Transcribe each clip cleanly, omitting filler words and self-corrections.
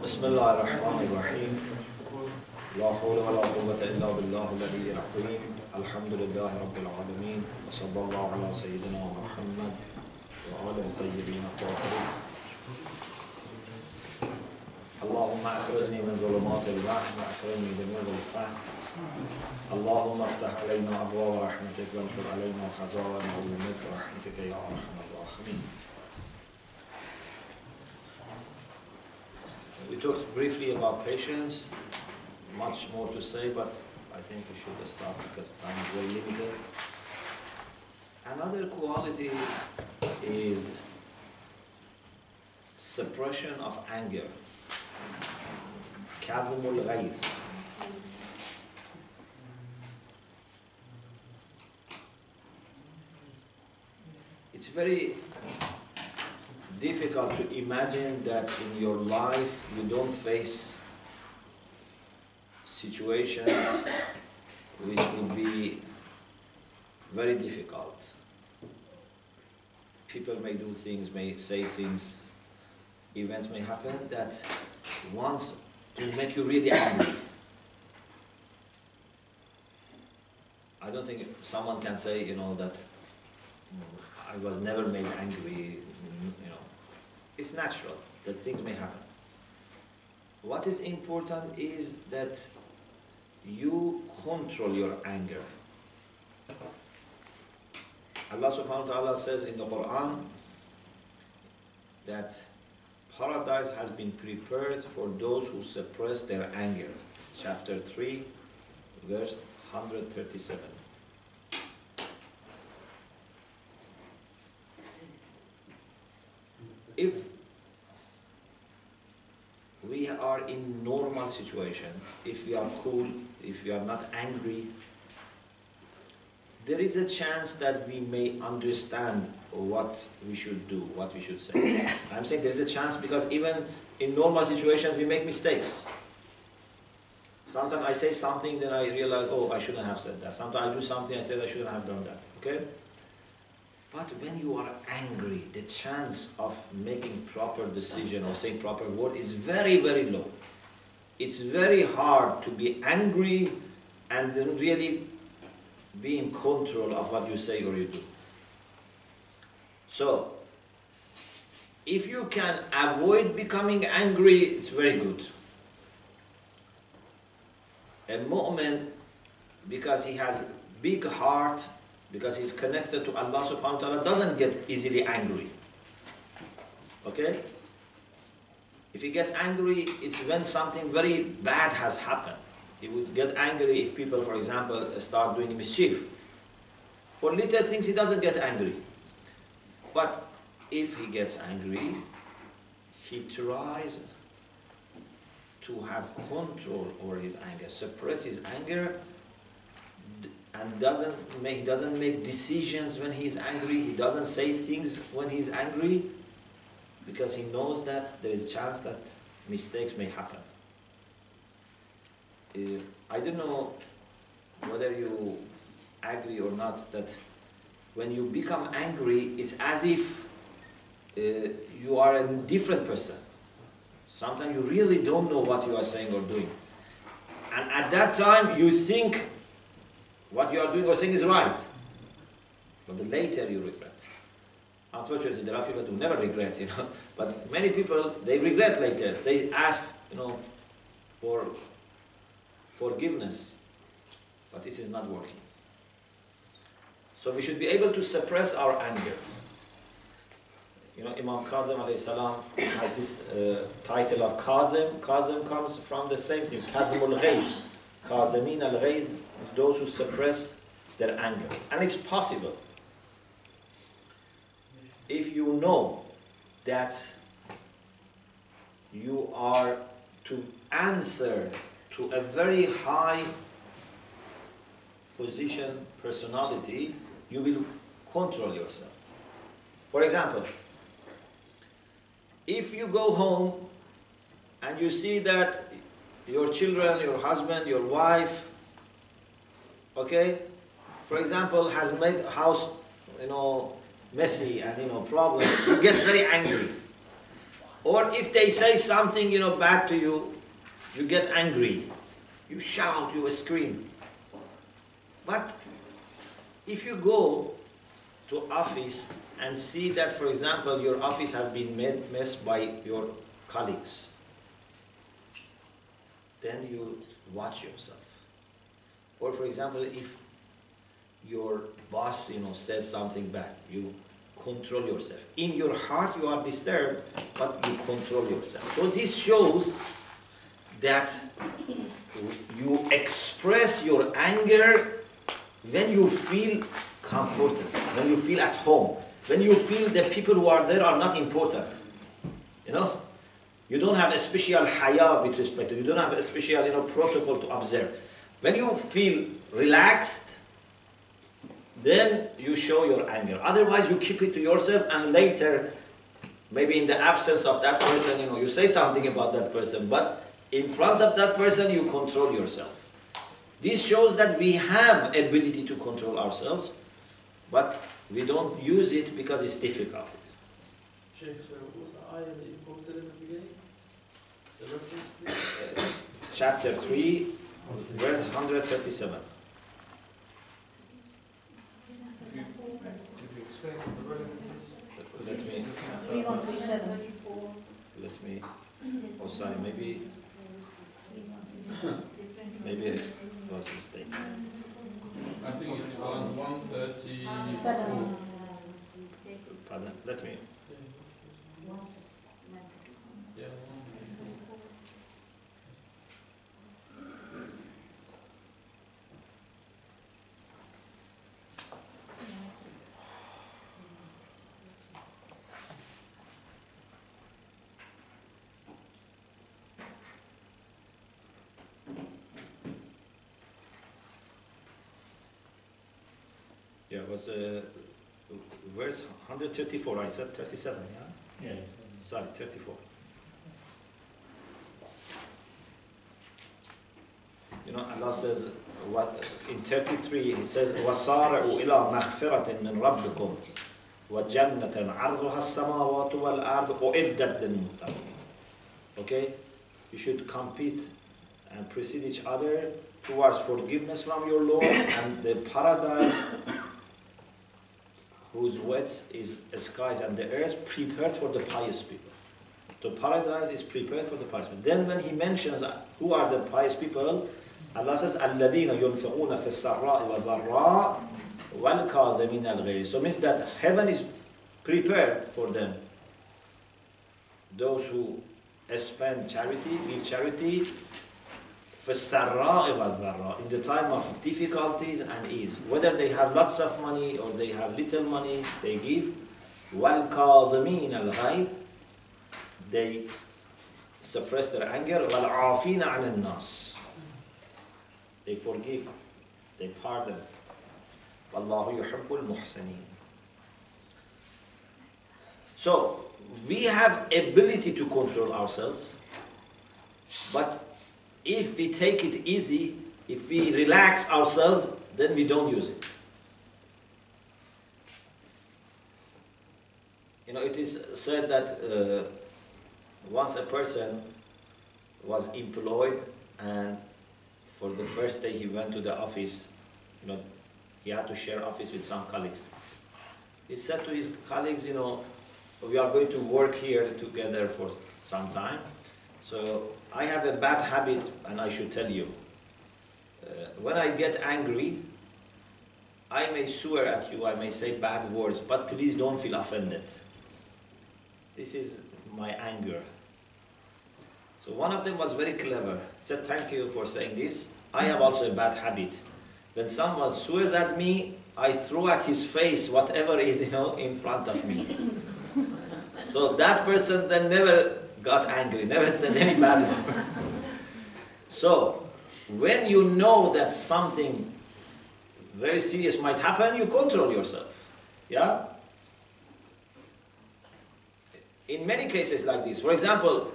بسم الله الرحمن الرحيم لا حول ولا قوة إلا بالله العلي العظيم الحمد لله رب العالمين وصلى الله على سيدنا محمد وآله الطيبين الطاهرين اللهم أخرجني من ظلمات الوهم وأكرمني بنور الفهم اللهم افتح علينا أبواب رحمتك وانشر علينا خزائن علومك ورحمتك يا أرحم الراحمين. We talked briefly about patience, much more to say, but I think we should stop because time is very limited. Another quality is suppression of anger. Kadhimul ghayth. It's very difficult to imagine that in your life you don't face situations which would be very difficult. People may do things, may say things, events may happen that wants to make you really angry. I don't think someone can say, that I was never made angry, It's natural that things may happen. What is important is that you control your anger. Allah subhanahu wa ta'ala says in the Quran that paradise has been prepared for those who suppress their anger. Chapter 3, verse 137. If we are in normal situation, if we are cool, if we are not angry, there is a chance that we may understand what we should do, what we should say. I'm saying there is a chance because even in normal situations we make mistakes. Sometimes I say something, then I realize, oh, I shouldn't have said that. Sometimes I do something, I said I shouldn't have done that. Okay? But when you are angry, the chance of making proper decision or saying proper word is very, very low. It's very hard to be angry and then really be in control of what you say or you do. So, if you can avoid becoming angry, it's very good. A mu'min, because he has a big heart, because he's connected to Allah subhanahu wa ta'ala, doesn't get easily angry. Okay? If he gets angry, it's when something very bad has happened. He would get angry if people, for example, start doing mischief. For little things, he doesn't get angry. But if he gets angry, he tries to have control over his anger, suppress his anger, and he doesn't make decisions when he's angry. He doesn't say things when he's angry because he knows that there is a chance that mistakes may happen. I don't know whether you agree or not that when you become angry, it's as if you are a different person. Sometimes you really don't know what you are saying or doing. And at that time, you think what you are doing or saying is right, but later you regret. Unfortunately, there are people who never regret, but many people, they regret later. They ask, for forgiveness, but this is not working. So we should be able to suppress our anger. Imam Kadhim alayhi salam has this title of Kadhim. Kadhim comes from the same thing, Kadhimul ghayth. Kadhimin al-ghayth, those who suppress their anger. And it's possible. If you know that you are to answer to a very high position, personality, you will control yourself. For example, if you go home and you see that your children, your husband, your wife, okay, for example, has made house, messy and, problems, you get very angry. Or if they say something, bad to you, you get angry. You shout, you scream. But if you go to office and see that, for example, your office has been messed by your colleagues, then you watch yourself. Or for example, if your boss, says something bad, you control yourself. In your heart, you are disturbed, but you control yourself. So this shows that you express your anger when you feel comfortable, when you feel at home, when you feel the people who are there are not important. You don't have a special haya with respect to, you don't have a special protocol to observe. When you feel relaxed, then you show your anger. Otherwise, you keep it to yourself, and later, maybe in the absence of that person, you say something about that person, but in front of that person, you control yourself. This shows that we have ability to control ourselves, but we don't use it because it's difficult. Sheikh, so what was the ayah that you quoted in the beginning? The reference, Chapter 3, verse 137. Let me, 3137. oh sorry, maybe it was a mistake. I think it's 134. 7. Pardon, let me, Yeah. yeah, it was verse 134, I said 37, yeah? Yeah. Sorry, 34. Allah says, in 33, He says, وَصَارَعُوا إِلَى مَغْفِرَةٍ مِّن رَبِّكُمْ وَجَنَّةً عَرْضُهَا السَّمَاوَاتُ وَالْأَرْضُ أُعِدَّتْ لِلْمُتَّقِينَ. Okay? You should compete and precede each other towards forgiveness from your Lord and the paradise whose width is skies and the earth, prepared for the pious people. So paradise is prepared for the pious people. Then when He mentions who are the pious people, Allah says, الَّذِينَ يُنْفِقُونَ فِي السَّرَّاءِ وَالضَّرَّاءِ وَالْكَاظِمِينَ الْغَيْظَ. So means that heaven is prepared for them. Those who spend charity, give charity, فِي السَّرَّاءِ وَالضَّرَّاءِ, in the time of difficulties and ease. Whether they have lots of money or they have little money, they give. وَالْكَاظِمِينَ الْغَيْظَ, they suppress their anger. وَالْعَافِينَ عَنِ النَّاسِ, they forgive, they pardon. وَاللَّهُ يُحِبُّ الْمُحْسِنِينَ. So, we have ability to control ourselves, but if we take it easy, if we relax ourselves, then we don't use it. It is said that once a person was employed, and for the first day he went to the office, he had to share office with some colleagues. He said to his colleagues, we are going to work here together for some time. So I have a bad habit, and I should tell you. When I get angry, I may swear at you, I may say bad words, but please don't feel offended. This is my anger. So one of them was very clever. He said, thank you for saying this. I have also a bad habit. When someone swears at me, I throw at his face whatever is, in front of me. So that person then never got angry, never said any bad word. So, when you know that something very serious might happen, you control yourself. Yeah? In many cases like this, for example,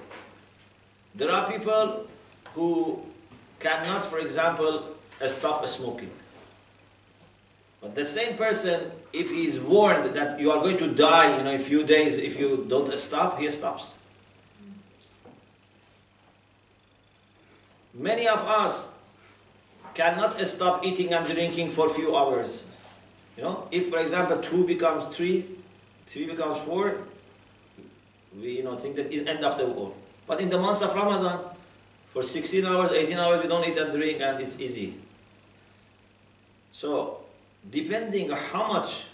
there are people who cannot, for example, stop smoking. But the same person, if he is warned that you are going to die in a few days if you don't stop, he stops. Many of us cannot stop eating and drinking for a few hours. You know, if for example 2 becomes 3, 3 becomes 4, we think that it's end of the world. But in the months of Ramadan, for 16 hours, 18 hours, we don't eat and drink, and it's easy. So, depending on how much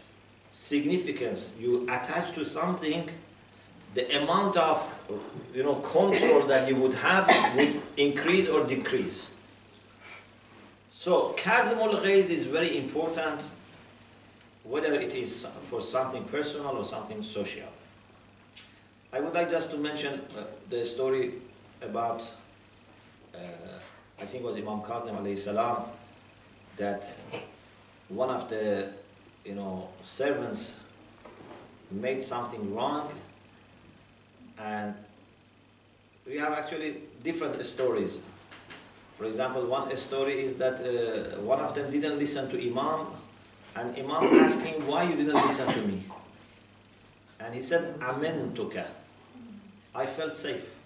significance you attach to something, the amount of control that you would have would increase or decrease. So, kadhmul ghayz is very important, whether it is for something personal or something social. I would like just to mention the story about, I think it was Imam Kadhim alayhi salam, that one of the servants made something wrong, and we have actually different stories. For example, one story is that one of them didn't listen to Imam, and Imam asked him, why you didn't listen to me? And he said, Amentuka. I felt safe.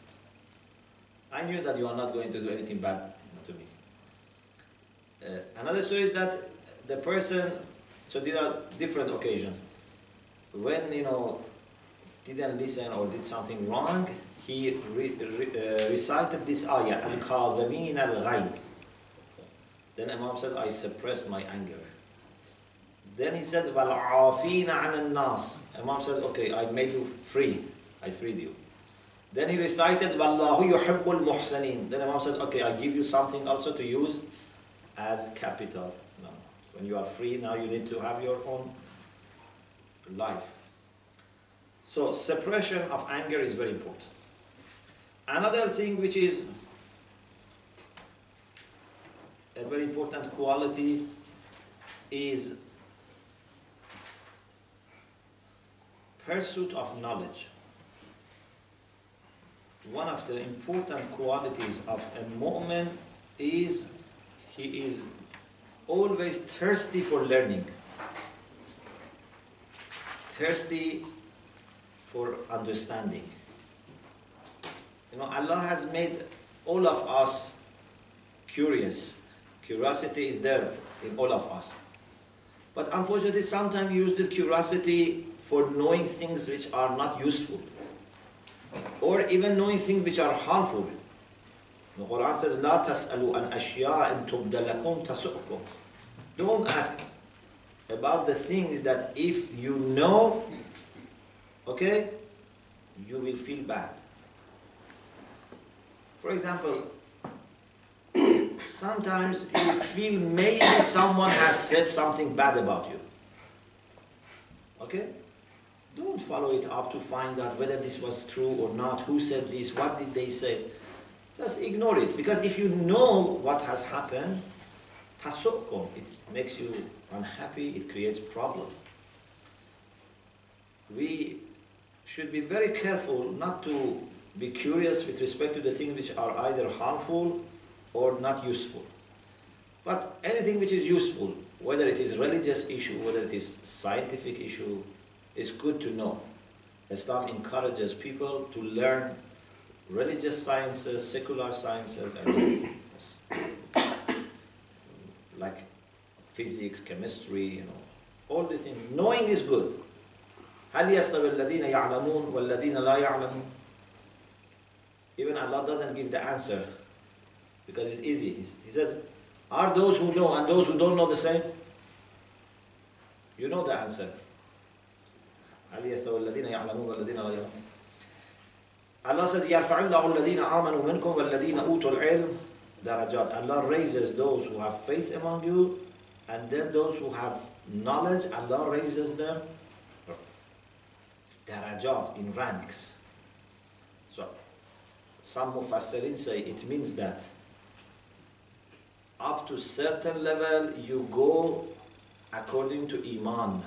I knew that you are not going to do anything bad to me. Another story is that the person, so there are different occasions. When, didn't listen or did something wrong, he recited this ayah, Al-Kadhimin al-Ghayth. Then Imam said, I suppressed my anger. Then he said, وَالْعَافِينَ عَنَ النَّاسِ. Imam said, okay, I made you free. I freed you. Then he recited, وَاللَّهُ يُحِبُّ الْمُحْسَنِينَ. Then Imam said, okay, I give you something also to use as capital. No. When you are free, now you need to have your own life. So suppression of anger is very important. Another thing which is a very important quality is pursuit of knowledge. One of the important qualities of a mu'min is he is always thirsty for learning, thirsty for understanding. Allah has made all of us curious. Curiosity is there in all of us. But unfortunately, sometimes we use this curiosity for knowing things which are not useful, or even knowing things which are harmful. The Quran says, لا تسألوا عن أشياء تبد لكم تسؤكم. Don't ask about the things that if you know, okay, you will feel bad. For example, sometimes you feel maybe someone has said something bad about you. Okay? Don't follow it up to find out whether this was true or not, who said this, what did they say. Just ignore it, because if you know what has happened, tasukkum, it makes you unhappy, it creates problem. We should be very careful not to be curious with respect to the things which are either harmful or not useful. But anything which is useful, whether it is religious issue, whether it is scientific issue, is good to know. Islam encourages people to learn religious sciences, secular sciences, and like physics, chemistry, all these things. Knowing is good. هل يستوي الذين يعلمون والذين لا يعلمون? Even Allah doesn't give the answer because it's easy. He says, are those who know and those who don't know the same? You know the answer. هل يستوي الذين يعلمون والذين لا يعلمون? Allah says, يرفع الله الذين آمنوا منكم والذين أوتوا العلم درجات. Allah raises those who have faith among you, and then those who have knowledge, Allah raises them darajat, in ranks. So some mufassirin say it means that up to certain level you go according to iman,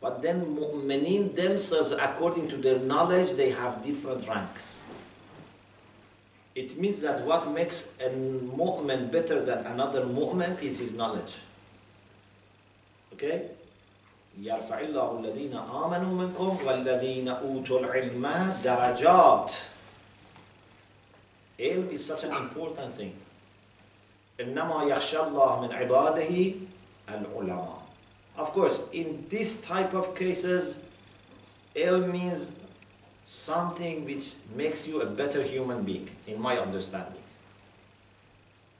but then mu'mineen themselves, according to their knowledge, they have different ranks. It means that what makes a mu'min better than another mu'min is his knowledge. Okay? يرفع الله الذين آمنوا منكم والذين أوتوا العلم درجات. Ilm is such an important thing. إنما يخشى الله من عباده العلماء. Of course, in this type of cases, ilm means something which makes you a better human being, in my understanding.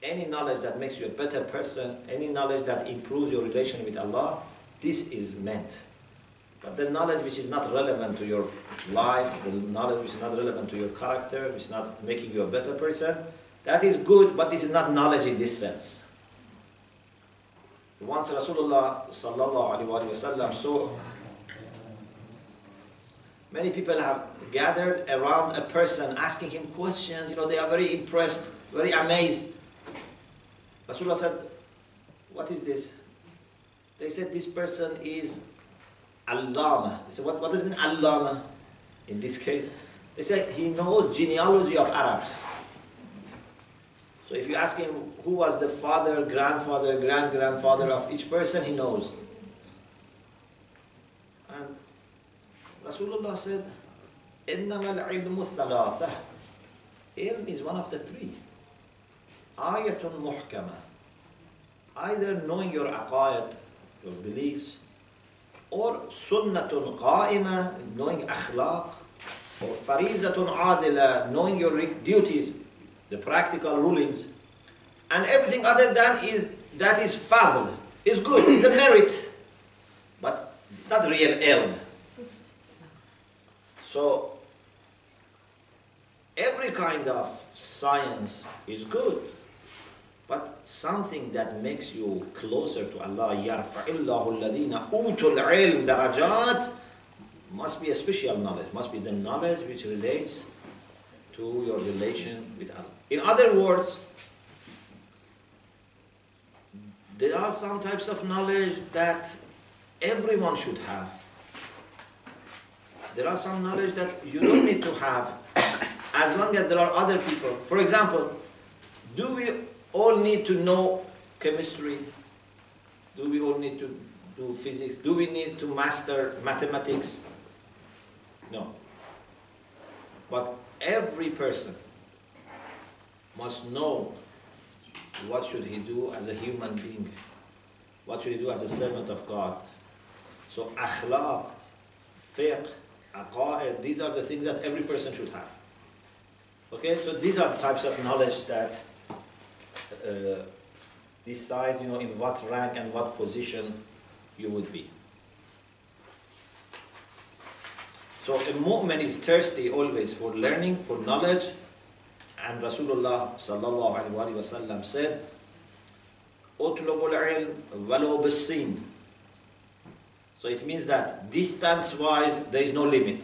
Any knowledge that makes you a better person, any knowledge that improves your relation with Allah, this is meant. But the knowledge which is not relevant to your life, the knowledge which is not relevant to your character, which is not making you a better person, that is good, but this is not knowledge in this sense. Once Rasulullah sallallahu alaihi wasallam saw many people have gathered around a person asking him questions, they are very impressed, very amazed. Rasulullah said, what is this? They said, this person is Allama. They said, what does it mean, Allama? In this case, they said, he knows genealogy of Arabs. So if you ask him who was the father, grandfather, great-grandfather of each person, he knows. And Rasulullah said, إِنَّمَا الْعِلْمُ الثَّلَاثَةِ. Ilm is one of the three. Ayatun muhkama. Either knowing your aqaid, your beliefs, or sunnatun qa'ima, knowing akhlaq, or farizatun adila, knowing your duties, the practical rulings, and everything other than that is fadl, is good, it's a merit, but it's not real ilm. So every kind of science is good, but something that makes you closer to Allah, يَرْفَعِ اللَّهُ الَّذِينَ أُوتُوا الْعِلْمَ دَرَجَاتٍ, must be a special knowledge, must be the knowledge which relates to your relation with Allah. In other words, there are some types of knowledge that everyone should have. There are some knowledge that you don't need to have as long as there are other people. For example, do we all need to know chemistry? Do we all need to do physics? Do we need to master mathematics? No. But every person must know what should he do as a human being, what should he do as a servant of God. So akhlaq, fiqh, aqaid, these are the things that every person should have. Okay, so these are the types of knowledge that decide, in what rank and what position you would be. So a mu'min is thirsty always for learning, for knowledge, and Rasulullah sallallahu alaihi wasallam said, "Utlubul ilm walau bis-sin." So it means that distance-wise there is no limit.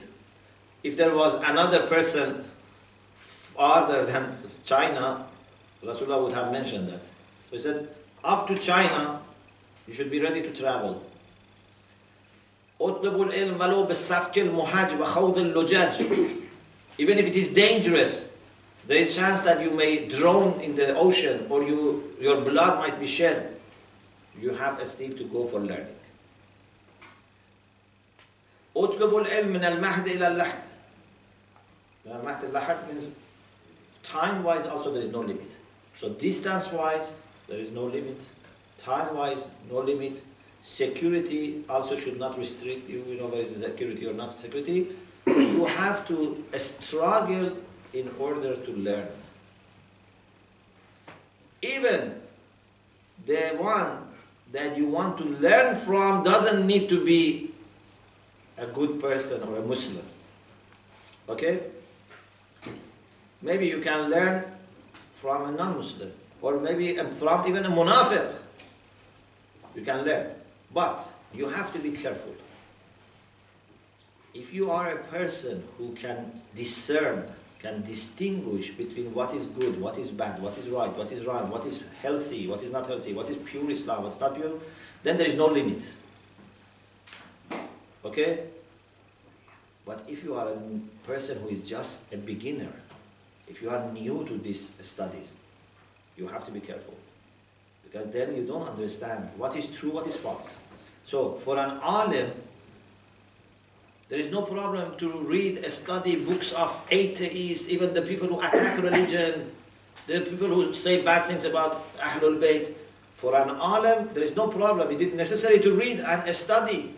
If there was another person farther than China, Rasulullah would have mentioned that. So he said, up to China, you should be ready to travel. اطلبوا العلم ولو بالسفك المحاج وخوض اللجاج. Even if it is dangerous, there is chance that you may drown in the ocean or your blood might be shed. You have still to go for learning. اطلبوا العلم من المهد إلى اللحد. من المهد إلى اللحد means time-wise also there is no limit. So distance-wise there is no limit. Time-wise no limit. Security also should not restrict you, whether it's security or not security. You have to struggle in order to learn. Even the one that you want to learn from doesn't need to be a good person or a Muslim. Okay? Maybe you can learn from a non-Muslim, or maybe from even a munafiq. You can learn. But you have to be careful. If you are a person who can discern, can distinguish between what is good, what is bad, what is right, what is wrong, what is healthy, what is not healthy, what is pure Islam, what's not pure, then there is no limit. Okay? But if you are a person who is just a beginner, if you are new to these studies, you have to be careful. Because then you don't understand what is true, what is false. So for an alim, There is no problem to read, study books of atheists, even the people who attack religion, the people who say bad things about Ahlul Bayt. For an alim, there is no problem. It is necessary to read and study.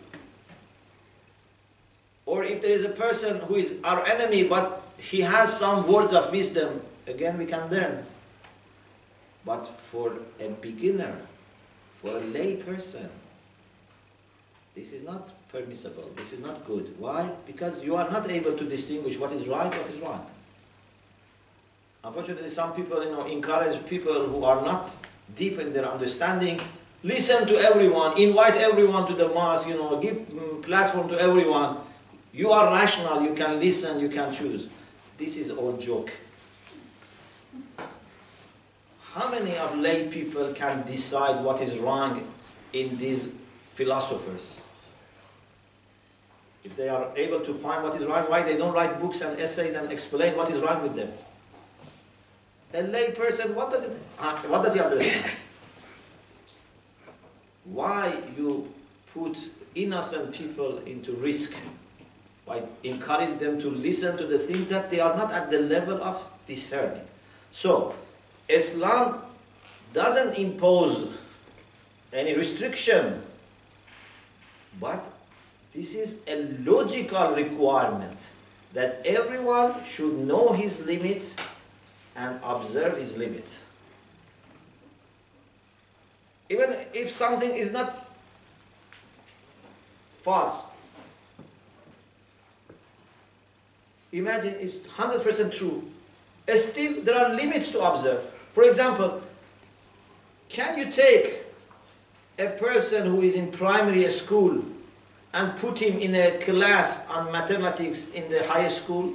Or if there is a person who is our enemy, but he has some words of wisdom, again we can learn. But for a beginner, for a lay person, this is not permissible. This is not good. Why? Because you are not able to distinguish what is right, what is wrong. Unfortunately, some people, encourage people who are not deep in their understanding. Listen to everyone, invite everyone to the mosque, give platform to everyone. You are rational, you can listen, you can choose. This is all joke. How many of lay people can decide what is wrong in these philosophers? If they are able to find what is wrong, why they don't write books and essays and explain what is wrong with them? A lay person, what does he understand? Why you put innocent people into risk by encouraging them to listen to the things that they are not at the level of discerning? So, Islam doesn't impose any restriction, but this is a logical requirement that everyone should know his limit and observe his limit. Even if something is not false, imagine it's 100% true. Still, there are limits to observe. For example, can you take a person who is in primary school and put him in a class on mathematics in the high school?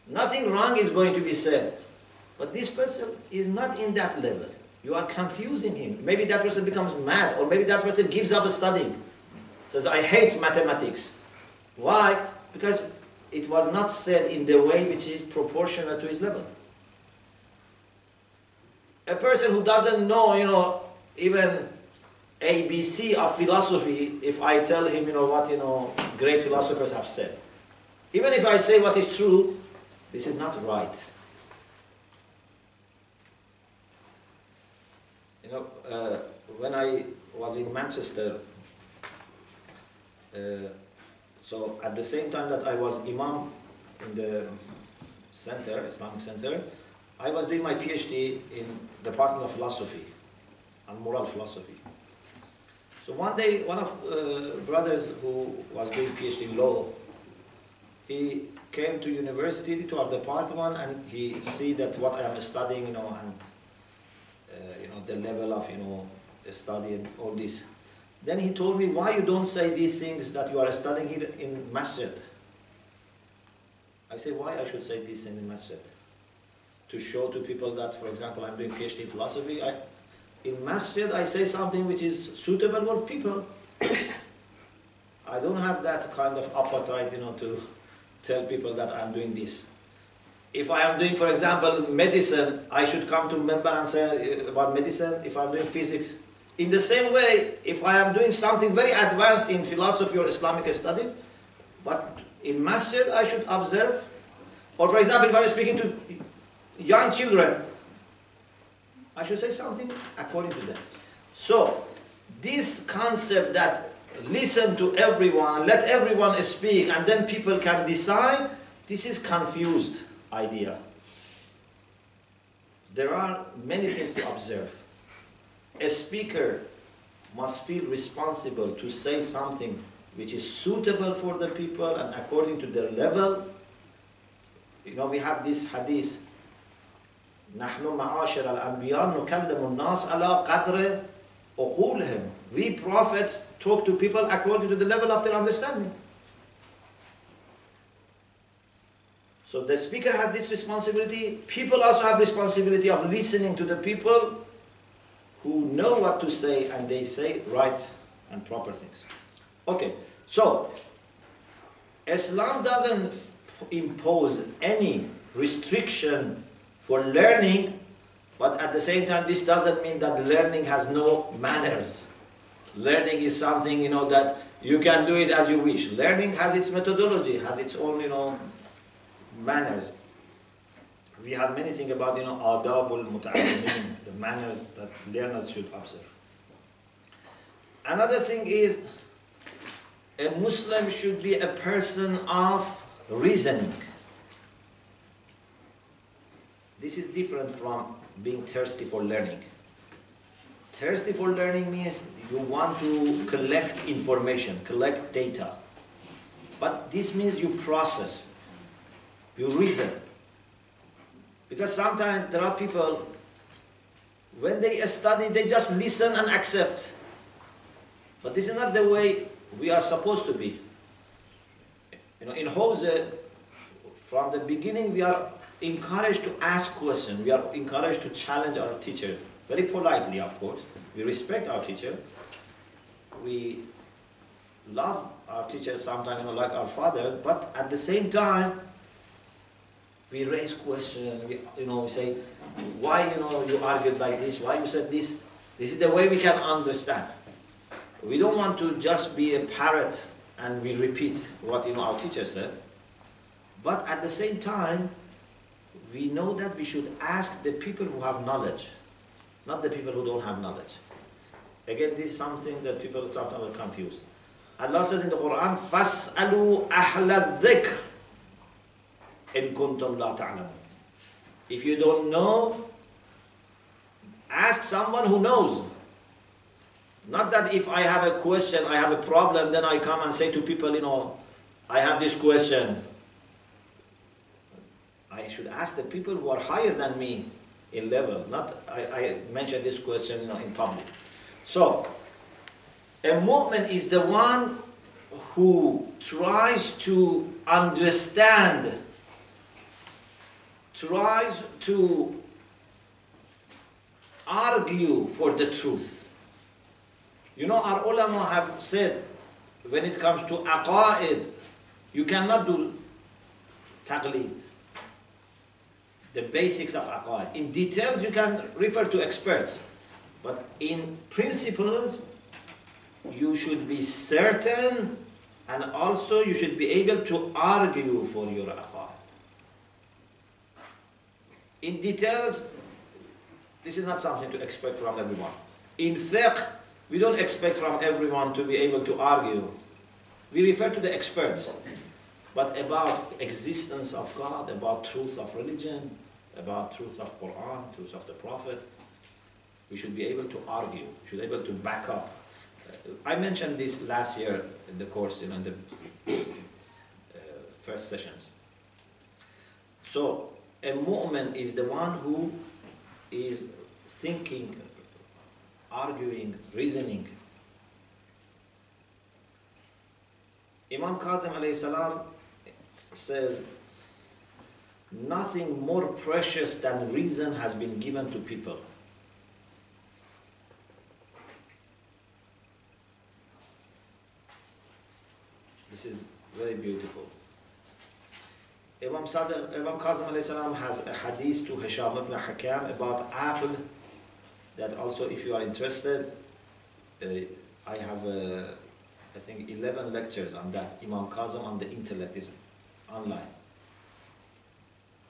Nothing wrong is going to be said. But this person is not in that level. You are confusing him. Maybe that person becomes mad, or maybe that person gives up studying. Says, I hate mathematics. Why? Because it was not said in the way which is proportional to his level. A person who doesn't know, even ABC of philosophy, if I tell him, what, great philosophers have said. Even if I say what is true, this is not right. When I was in Manchester, so at the same time that I was imam in the center, Islamic center, I was doing my PhD in the Department of Philosophy and Moral Philosophy. So one day, one of brothers who was doing PhD in law, he came to university, to our department, and he see that what I am studying, and the level of, study and all this. Then he told me, why you don't say these things that you are studying here in masjid? I say, why I should say these things in masjid? To show to people that, for example, I'm doing PhD in philosophy. In masjid, I say something which is suitable for people. I don't have that kind of appetite, to tell people that I'm doing this. If I am doing, for example, medicine, I should come to member and say about medicine. If I'm doing physics, in the same way, if I am doing something very advanced in philosophy or Islamic studies, but in masjid I should observe. Or for example, if I'm speaking to young children, I should say something according to them. So, this concept that listen to everyone, let everyone speak, and then people can decide, this is confused idea. There are many things to observe. A speaker must feel responsible to say something which is suitable for the people and according to their level. We have this hadith, نحن معاشر الأنبياء نكلم الناس على قدر عقولهم. We prophets talk to people according to the level of their understanding. So the speaker has this responsibility. People also have responsibility of listening to the people who know what to say, and they say right and proper things. Okay, so Islam doesn't impose any restriction for learning, but at the same time this doesn't mean that learning has no manners. Learning is something, that you can do it as you wish. Learning has its methodology, has its own, manners. We have many things about, adabul muta'allimin, the manners that learners should observe. Another thing is, a Muslim should be a person of reasoning. This is different from being thirsty for learning. Thirsty for learning means you want to collect information, collect data. But this means you process, you reason. Because sometimes there are people, when they study, they just listen and accept. But this is not the way we are supposed to be. In Hose, from the beginning, we are encouraged to ask questions. We are encouraged to challenge our teacher, very politely, of course. We respect our teacher. We love our teacher sometimes, like our father, but at the same time, we raise questions. We say, why, you argued like this? Why you said this? This is the way we can understand. We don't want to just be a parrot and we repeat what, our teacher said. But at the same time, we know that we should ask the people who have knowledge, not the people who don't have knowledge. Again, this is something that people sometimes are confused. Allah says in the Quran, فَاسْأَلُوا أَهْلَ الذِّكْرِ إِن كُنْتُمْ لَا تَعْلَمُونَ. If you don't know, ask someone who knows. Not that if I have a question, I have a problem, then I come and say to people, I have this question. I should ask the people who are higher than me in level, not I mentioned this question in public. So, a mu'min is the one who tries to understand, tries to argue for the truth. Our ulama have said, when it comes to aqa'id, you cannot do taqleed, the basics of aqa'id. In details, you can refer to experts. But in principles, you should be certain, and also you should be able to argue for your aqa'id. In details, this is not something to expect from everyone. In fiqh, we don't expect from everyone to be able to argue. We refer to the experts. But about existence of God, about truth of religion, about truth of Quran, truth of the Prophet, we should be able to argue. We should be able to back up. I mentioned this last year in the course, in the first sessions. So, a mu'min is the one who is thinking, arguing, reasoning. Imam Kazim alayhi salam says, nothing more precious than reason has been given to people. This is very beautiful. Imam Kazim alayhi salam has a hadith to Hisham ibn Hakam about aql, that also, if you are interested, I have, I think, 11 lectures on that. Imam Kazim on the intellect is online.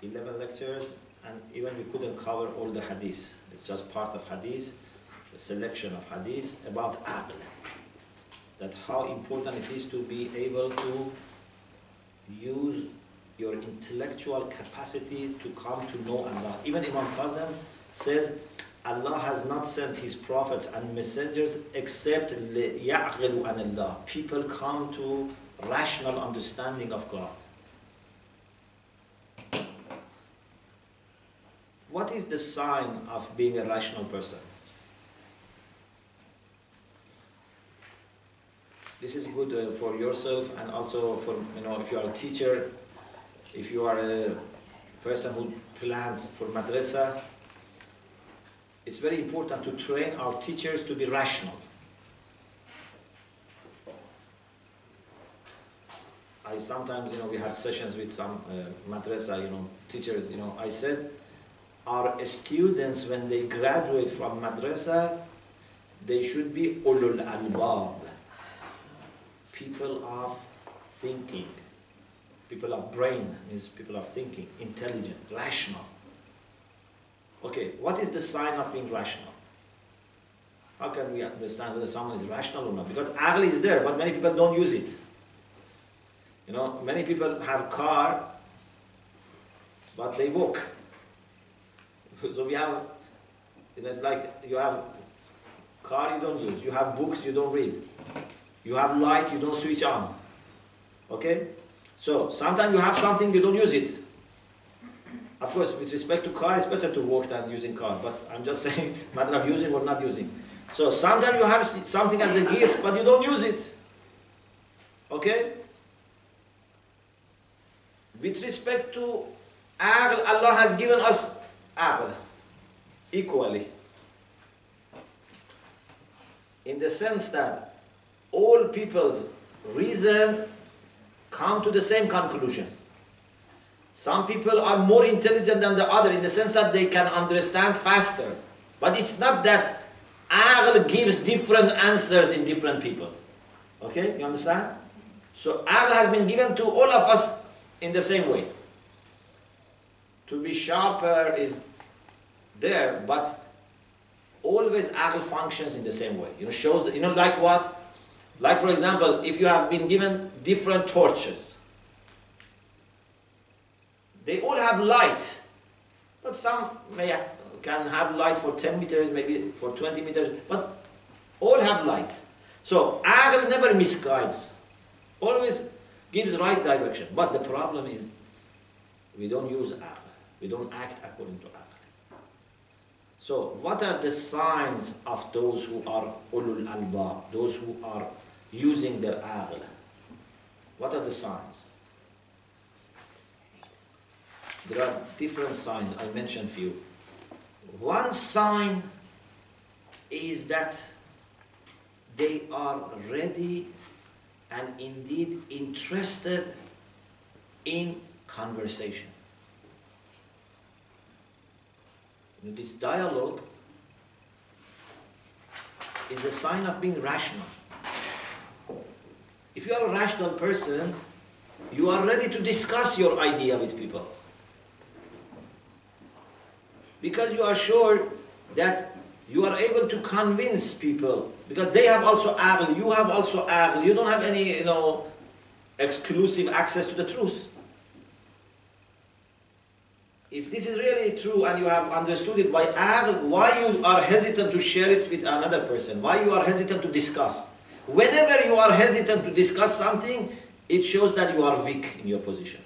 11 lectures, and even we couldn't cover all the hadith. It's just part of hadith, a selection of hadith about aql. That how important it is to be able to use your intellectual capacity to come to know Allah. Even Imam Kazim says, Allah has not sent His prophets and messengers except لِيَعْغِلُوا عَنِ اللَّهِ. People come to rational understanding of God. What is the sign of being a rational person? This is good for yourself, and also for, if you are a teacher, if you are a person who plans for madrasa, it's very important to train our teachers to be rational. I sometimes, we had sessions with some madrasa, teachers, I said, our students, when they graduate from madrasa, they should be ulul albab, people of thinking, people of brain, means people of thinking, intelligent, rational. Okay, what is the sign of being rational? How can we understand whether someone is rational or not? Because aql is there, but many people don't use it. You know, many people have car, but they walk. So we have, you know, it's like you have car you don't use, you have books you don't read, you have light you don't switch on. Okay? So sometimes you have something you don't use it. Of course, with respect to car, it's better to walk than using car, but I'm just saying matter of using or not using. So sometimes you have something as a gift, but you don't use it. Okay? With respect to aql, Allah has given us aql equally. In the sense that all people's reason come to the same conclusion. Some people are more intelligent than the other in the sense that they can understand faster. But it's not that aql gives different answers in different people. Okay, you understand? So aql has been given to all of us in the same way. To be sharper is there, but always aql functions in the same way. You know, shows, you know, like what? Like for example, if you have been given different torches, they all have light, but some can have light for 10 meters, maybe for 20 meters, but all have light. So aql never misguides, always gives right direction. But the problem is we don't use aql, we don't act according to aql. So what are the signs of those who are ulul albab, those who are using their aql? What are the signs? There are different signs, I mentioned few. One sign is that they are ready and indeed interested in conversation. This dialogue is a sign of being rational. If you are a rational person, you are ready to discuss your idea with people. Because you are sure that you are able to convince people, because they have also aql, you have also aql, you don't have any, you know, exclusive access to the truth. If this is really true and you have understood it by aql, why you are hesitant to share it with another person? Why you are hesitant to discuss? Whenever you are hesitant to discuss something, it shows that you are weak in your position.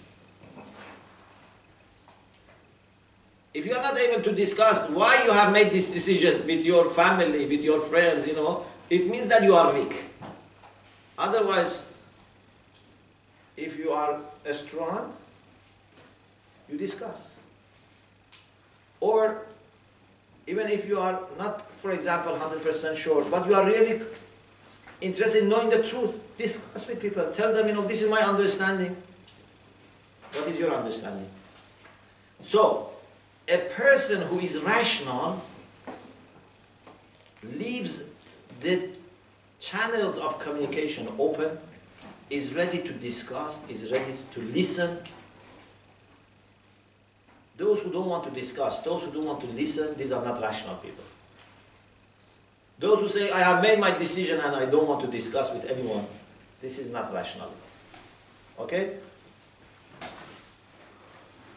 If you are not able to discuss why you have made this decision with your family, with your friends, you know, it means that you are weak. Otherwise, if you are strong, you discuss. Or even if you are not, for example, 100% sure, but you are really interested in knowing the truth, discuss with people. Tell them, you know, this is my understanding. What is your understanding? So, a person who is rational leaves the channels of communication open, is ready to discuss, is ready to listen. Those who don't want to discuss, those who don't want to listen, these are not rational people. Those who say, I have made my decision and I don't want to discuss with anyone, this is not rationality. Okay?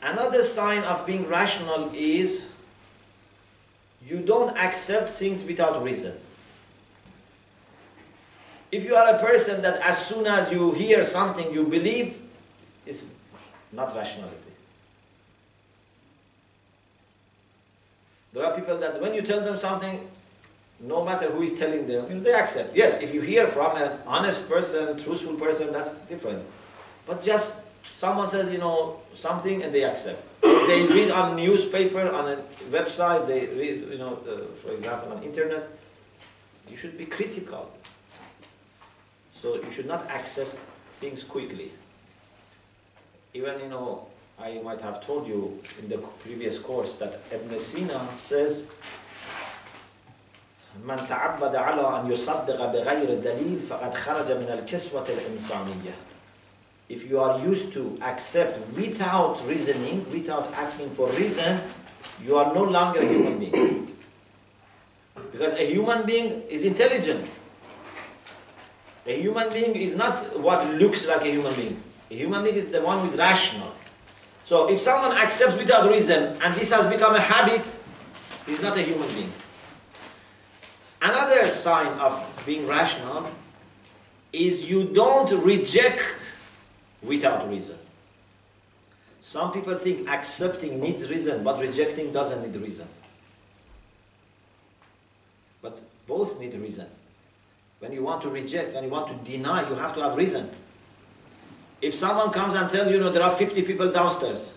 Another sign of being rational is you don't accept things without reason. If you are a person that as soon as you hear something you believe, it's not rationality. There are people that when you tell them something, no matter who is telling them, you know, they accept. Yes, if you hear from an honest person, truthful person, that's different. But just someone says, you know, something and they accept. They read on newspaper, on a website, they read, you know, for example, on internet. You should be critical. So you should not accept things quickly. Even, you know, I might have told you in the previous course that Ibn Sina says, من تعود على أن يصدق بغير دليل فقد خرج من الكسوة الإنسانية. If you are used to accept without reasoning, without asking for reason, you are no longer a human being. Because a human being is intelligent. A human being is not what looks like a human being. A human being is the one who is rational. So if someone accepts without reason and this has become a habit, he's not a human being. Another sign of being rational is you don't reject without reason. Some people think accepting needs reason, but rejecting doesn't need reason. But both need reason. When you want to reject, when you want to deny, you have to have reason. If someone comes and tells you, there are 50 people downstairs,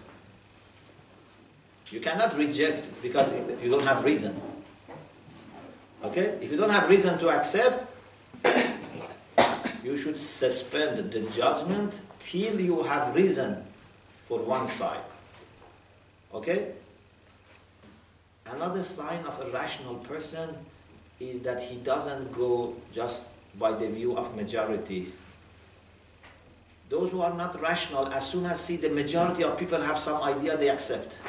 you cannot reject because you don't have reason. Okay? If you don't have reason to accept, you should suspend the judgment till you have reason for one side. Okay? Another sign of a rational person is that he doesn't go just by the view of majority. Those who are not rational, as soon as see the majority of people have some idea, they accept.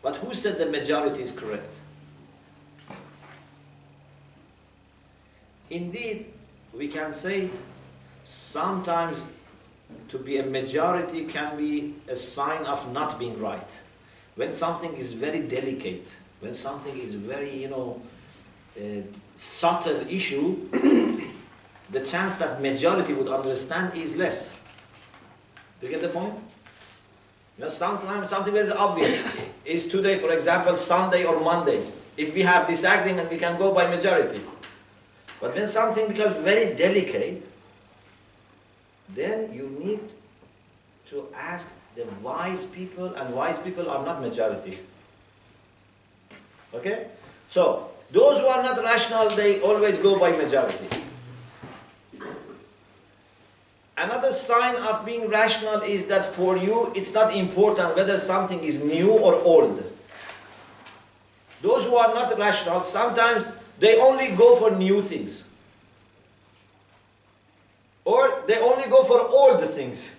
But who said the majority is correct? Indeed, we can say sometimes to be a majority can be a sign of not being right. When something is very delicate, when something is very, subtle issue, the chance that majority would understand is less. Do you get the point? Sometimes something is obvious. Is today, for example, Sunday or Monday? If we have disagreement, we can go by majority. But when something becomes very delicate, then you need to ask the wise people, and wise people are not majority. Okay? So, those who are not rational, they always go by majority. Another sign of being rational is that for you, it's not important whether something is new or old. Those who are not rational, sometimes they only go for new things. Or they only go for old things.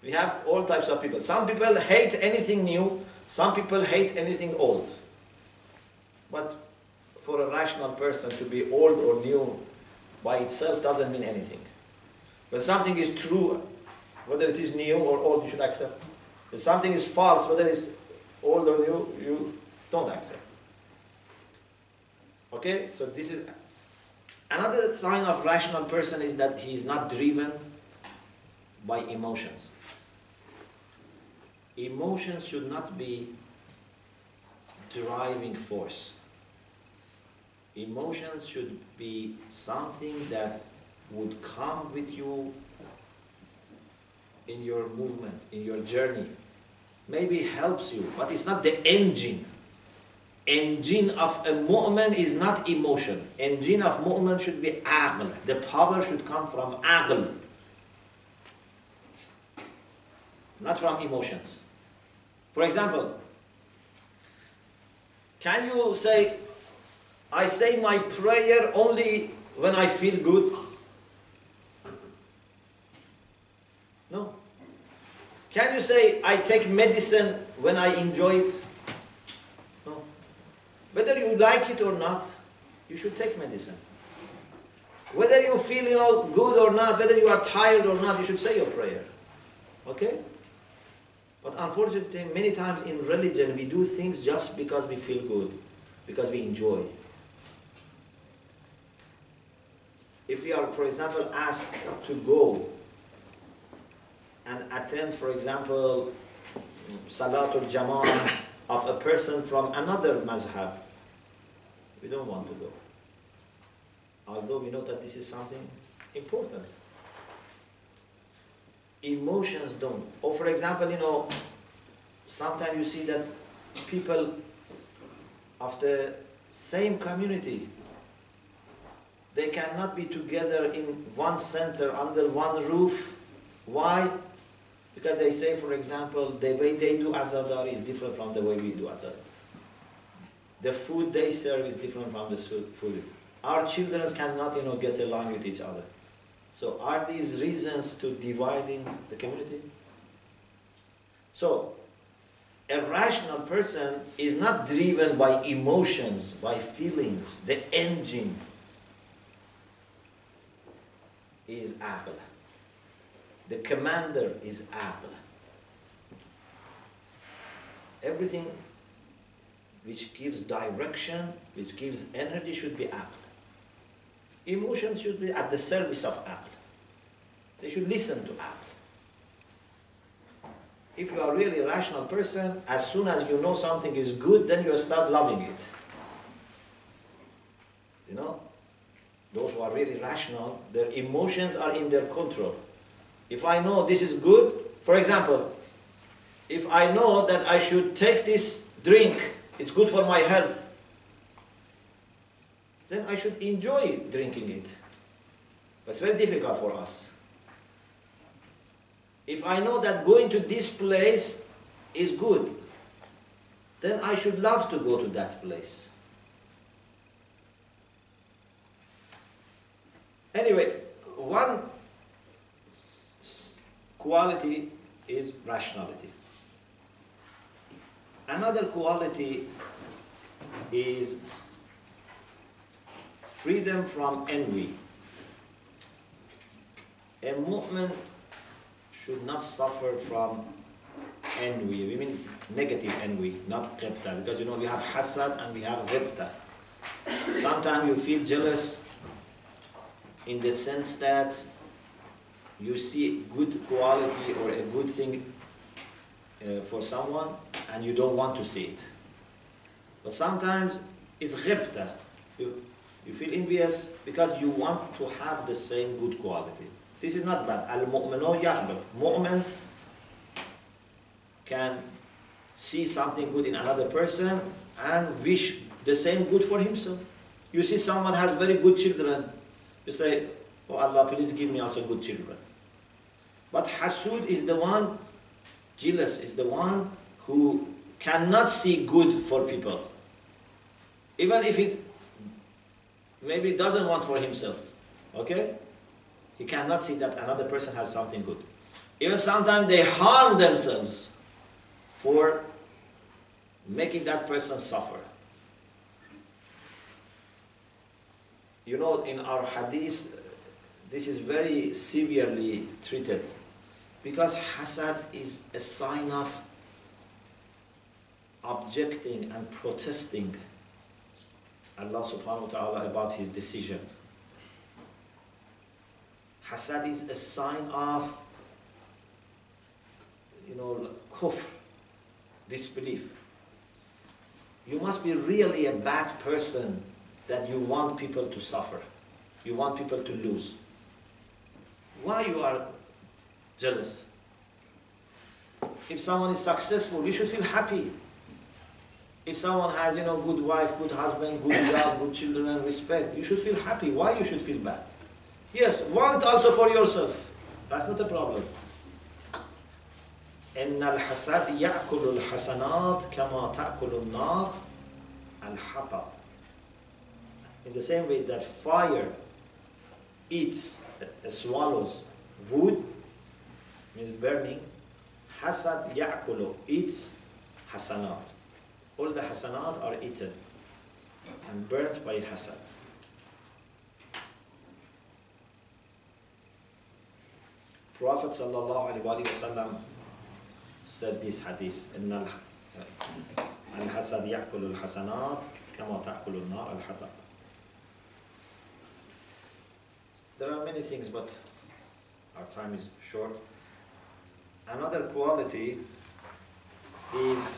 We have all types of people. Some people hate anything new, some people hate anything old. But for a rational person to be old or new by itself doesn't mean anything. When something is true, whether it is new or old, you should accept. If something is false, whether it's old or new, you don't accept. Okay? So this is another sign of rational person is that he is not driven by emotions. Emotions should not be driving force. Emotions should be something that would come with you in your movement, in your journey. Maybe helps you, but it's not the engine. Engine of a mu'min is not emotion. Engine of mu'min should be aql. The power should come from aql, not from emotions. For example, can you say, I say my prayer only when I feel good? No. Can you say, I take medicine when I enjoy it? No. Whether you like it or not, you should take medicine. Whether you feel good or not, whether you are tired or not, you should say your prayer. Okay? But unfortunately, many times in religion, we do things just because we feel good, because we enjoy. If we are, for example, asked to go and attend, for example, Salatul Jama'ah of a person from another mazhab, we don't want to go. Although we know that this is something important. Emotions don't. Or for example, sometimes you see that people of the same community, they cannot be together in one center, under one roof. Why? Because they say, for example, the way they do azadari is different from the way we do azadari. The food they serve is different from the food. Our children cannot, get along with each other. So are these reasons to dividing the community? So a rational person is not driven by emotions, by feelings. The engine is aql. The commander is aql. Everything which gives direction, which gives energy should be aql. Emotions should be at the service of aql. They should listen to aql. If you are really a rational person, as soon as you know something is good, then you start loving it. Those who are really rational, their emotions are in their control. If I know this is good, for example, if I know that I should take this drink, it's good for my health, then I should enjoy drinking it. But it's very difficult for us. If I know that going to this place is good, then I should love to go to that place. Anyway, one quality is rationality. Another quality is freedom from envy. A mu'min should not suffer from envy. We mean negative envy, not ghibta. Because we have hasad and we have ghibta. Sometimes you feel jealous in the sense that you see good quality or a good thing for someone and you don't want to see it. But sometimes it's ghibta. You feel envious because you want to have the same good quality. This is not bad. Al-mu'minu ya'bud. Mu'min can see something good in another person and wish the same good for himself. You see someone has very good children, you say, oh Allah, please give me also good children. But hasud is the one, jealous is the one who cannot see good for people. Even if it maybe doesn't want for himself. Okay? He cannot see that another person has something good. Even sometimes they harm themselves for making that person suffer. In our hadith, this is very severely treated because hasad is a sign of objecting and protesting Allah subhanahu wa ta'ala about his decision. Hasad is a sign of, kufr, disbelief. You must be really a bad person that you want people to suffer. You want people to lose. Why you are jealous? If someone is successful, you should feel happy. If someone has, good wife, good husband, good job, good children, respect, you should feel happy. Why you should feel bad? Yes, want also for yourself. That's not a problem. إن الحسد يأكل الحسنات كما تأكل النار الحطب. In the same way that fire eats, swallows wood, means burning, hasad يأكل eats hasanat. All the hasanat are eaten and burnt by hasad. Prophet sallallahu alaihi wasallam said this hadith: "Inna al-hasad ya'kulu al-hasanat kama ta'kulu an-nar al-hatab." There are many things, but our time is short. Another quality is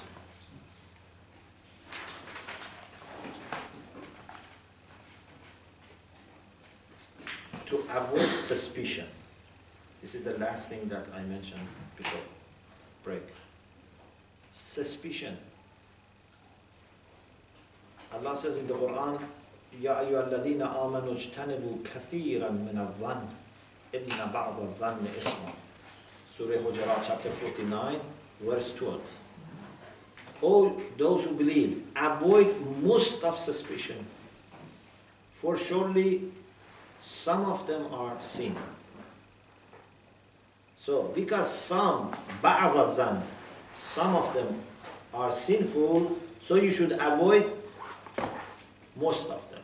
to avoid suspicion. This is the last thing that I mentioned before break. Suspicion. Allah says in the Quran, يَا أَيُّهَا الَّذِينَ آمَنُوا اجْتَنِبُوا كَثِيرًا مِنَ الظَّنِّ إِنَّ بَعْضَ الظَّنِّ إِثْمٌ. Surah Hujurat chapter 49, verse 12. all those who believe, avoid most of suspicion, for surely some of them are sin. So, because some, بعض الظن, some of them are sinful, so you should avoid most of them.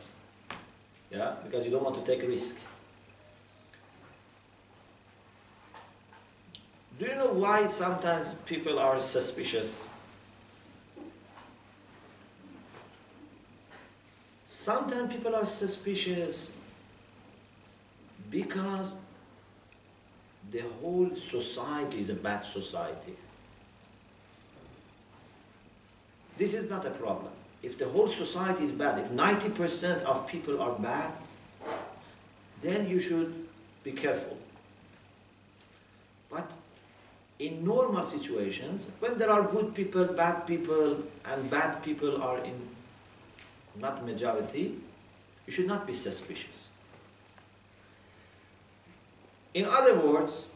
Yeah, because you don't want to take a risk. Do you know why sometimes people are suspicious? Sometimes people are suspicious because the whole society is a bad society. This is not a problem. If the whole society is bad, if 90% of people are bad, then you should be careful. But in normal situations, when there are good people, and bad people are in not majority, you should not be suspicious. In other words,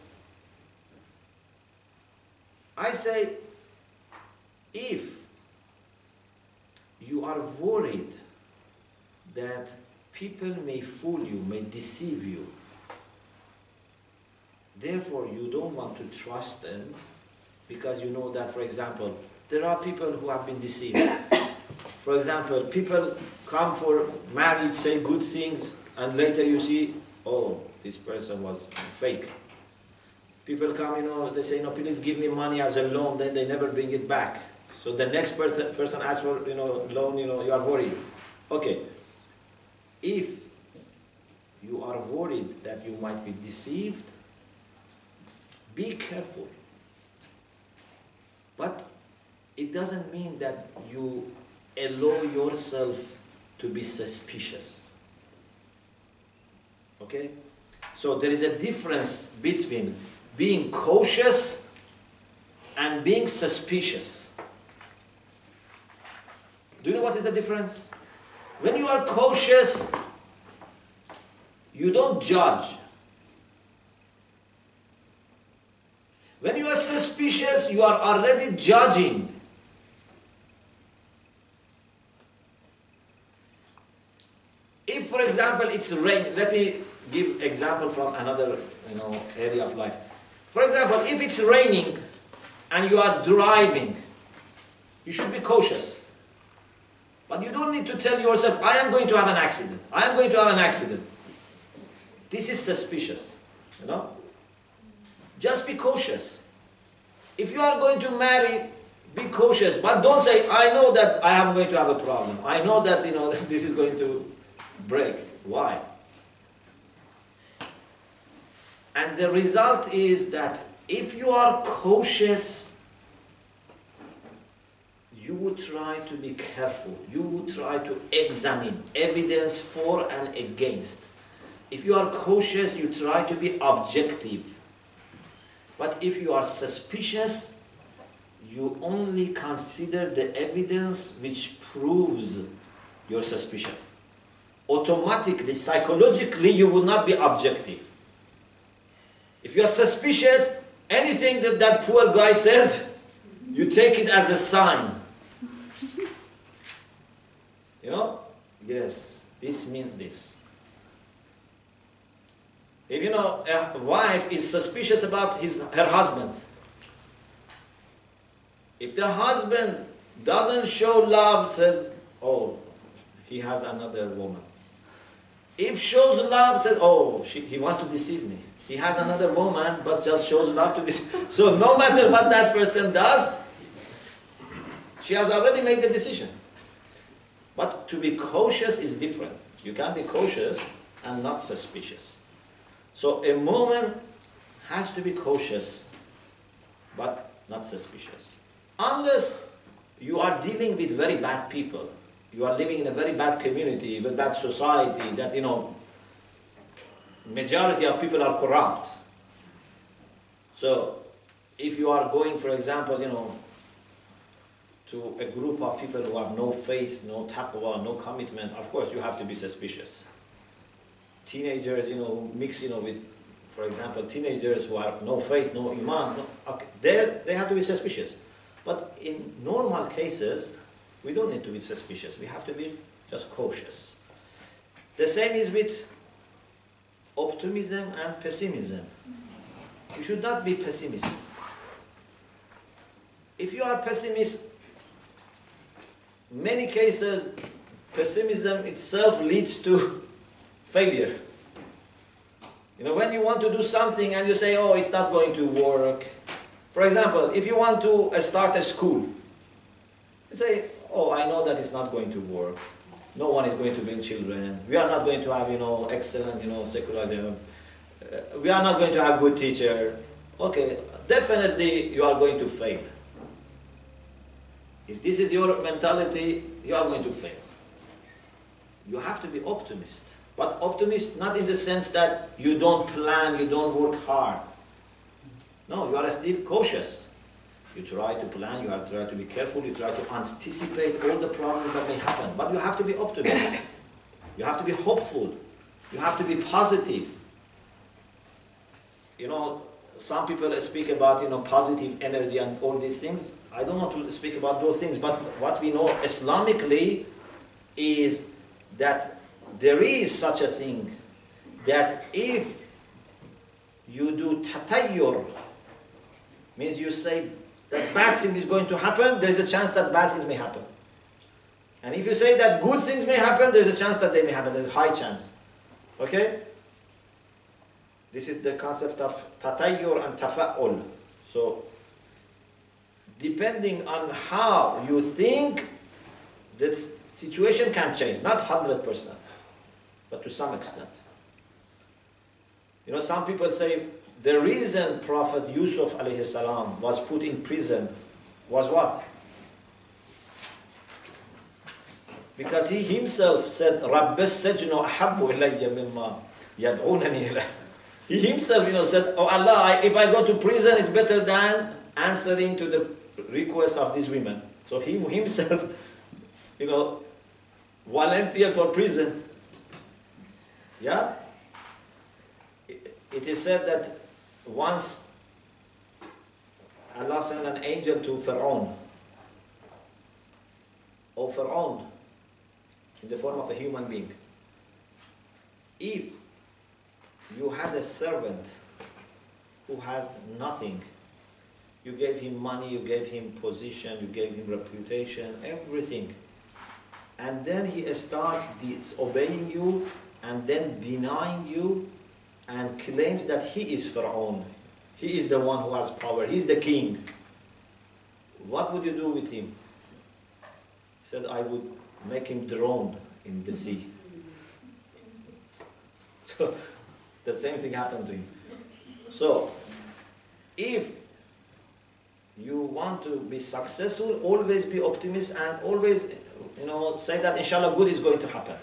I say, if you are worried that people may fool you, may deceive you, therefore you don't want to trust them because you know that, for example, there are people who have been deceived. For example, people come for marriage, say good things, and later you see, oh, this person was fake. People come, they say, no, please give me money as a loan, then they never bring it back. So the next person asks for, loan, you are worried. Okay, if you are worried that you might be deceived, be careful. But it doesn't mean that you allow yourself to be suspicious. Okay? So there is a difference between being cautious and being suspicious. Do you know what is the difference? When you are cautious, you don't judge. When you are suspicious, you are already judging. If, for example, it's raining, let me give example from another area of life. For example, if it's raining and you are driving, you should be cautious. But you don't need to tell yourself, I am going to have an accident. I am going to have an accident. This is suspicious, Just be cautious. If you are going to marry, be cautious, but don't say, I know that I am going to have a problem. I know that, this is going to break. Why? And the result is that if you are cautious, you would try to be careful. You would try to examine evidence for and against. If you are cautious, you try to be objective. But if you are suspicious, you only consider the evidence which proves your suspicion. Automatically, psychologically, you will not be objective. If you are suspicious, anything that poor guy says, you take it as a sign. Yes, this means this. If a wife is suspicious about her husband, if the husband doesn't show love, says, oh, he has another woman. If shows love, says, oh, he wants to deceive me. He has another woman, but just shows love to deceive. So no matter what that person does, she has already made the decision. But to be cautious is different. You can be cautious and not suspicious. So a woman has to be cautious, but not suspicious. Unless you are dealing with very bad people. You are living in a very bad community, a bad society that, majority of people are corrupt. So if you are going, for example, to a group of people who have no faith, no taqwa, no commitment, of course you have to be suspicious. Teenagers, mix, with, for example, teenagers who have no faith, no iman, okay, they have to be suspicious. But in normal cases, we don't need to be suspicious. We have to be just cautious. The same is with optimism and pessimism. You should not be pessimist. If you are pessimist, many cases, pessimism itself leads to failure. You know, when you want to do something and you say, oh, it's not going to work. For example, if you want to start a school, you say, oh, I know that it's not going to work. No one is going to bring children. We are not going to have, excellent, secular. We are not going to have good teacher. Okay, definitely you are going to fail. If this is your mentality, you are going to fail. You have to be optimist. But optimist not in the sense that you don't plan, you don't work hard. No, you are still cautious. You try to plan, you try to be careful, you try to anticipate all the problems that may happen. But you have to be optimistic. You have to be hopeful. You have to be positive. Some people speak about, positive energy and all these things. I don't want to speak about those things, but what we know Islamically is that there is such a thing that if you do tatayyur, means you say that bad thing is going to happen, there is a chance that bad things may happen. And if you say that good things may happen, there is a chance that they may happen. There is a high chance. Okay? This is the concept of tatayyur and tafa'ul. So, depending on how you think, the situation can change. Not 100%, but to some extent. Some people say, the reason Prophet Yusuf alayhi salam was put in prison was what? Because he himself said, رَبِّ السَّجْنُ أَحَبُّ إِلَيَّ مِمَّا يَدْعُونَنِي إِلَيْهِ. He himself, said, oh Allah, if I go to prison, it's better than answering to the request of these women. So he himself, volunteered for prison. Yeah? It is said that once Allah sent an angel to Pharaoh, or Pharaoh, in the form of a human being. If you had a servant who had nothing, you gave him money, you gave him position, you gave him reputation, everything, and then he starts disobeying you and then denying you and claims that he is Pharaoh, he is the one who has power, he is the king, what would you do with him? He said, I would make him drown in the sea. So the same thing happened to him. So if you want to be successful, always be optimist and always say that inshallah good is going to happen.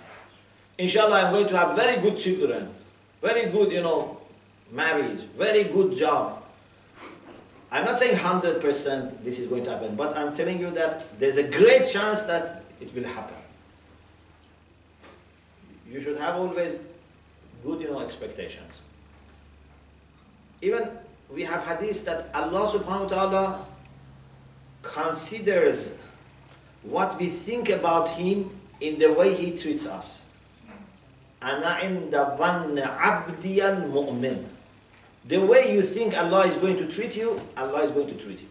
Inshallah I'm going to have very good children, very good marriage, very good job. I'm not saying 100% this is going to happen, but I'm telling you that there's a great chance that it will happen. You should have always good expectations. Even we have hadith that Allah subhanahu wa ta'ala considers what we think about Him in the way He treats us. أَنَا عِنْدَ ظَنَّ عَبْدِيَ الْمُؤْمِنِ. The way you think Allah is going to treat you, Allah is going to treat you.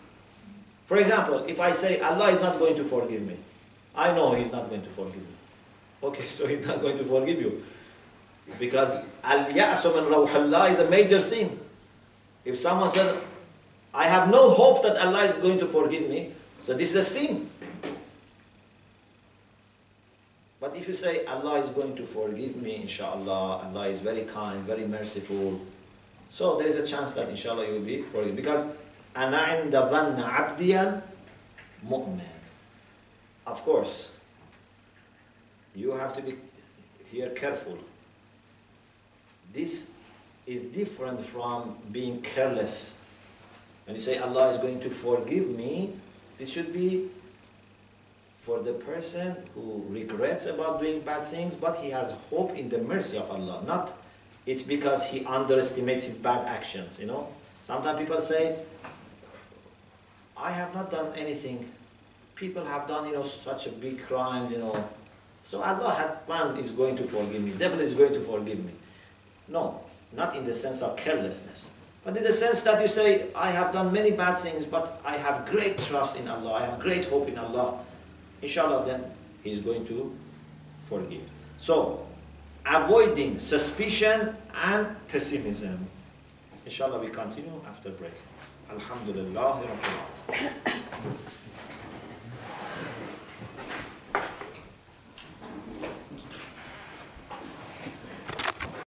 For example, if I say Allah is not going to forgive me, I know He's not going to forgive me. Okay, so He's not going to forgive you. Because al-ya'su min rawhillah is a major sin. If someone says, I have no hope that Allah is going to forgive me, so this is a sin. But if you say, Allah is going to forgive me, inshallah, Allah is very kind, very merciful, so there is a chance that inshallah you will be forgiven. Because أَنَا عِنْدَ ظَنَّ عَبْدِيًا مُؤْمِنًا. Of course, you have to be here careful. This is different from being careless. When you say Allah is going to forgive me, this should be for the person who regrets about doing bad things, but he has hope in the mercy of Allah. Not it's because he underestimates his bad actions, Sometimes people say, I have not done anything. People have done, such a big crimes, So Allah is going to forgive me. Definitely is going to forgive me. No, not in the sense of carelessness. But in the sense that you say, I have done many bad things, but I have great trust in Allah. I have great hope in Allah. Inshallah, then He's going to forgive. So, avoiding suspicion and pessimism. Inshallah, we continue after break. Alhamdulillah.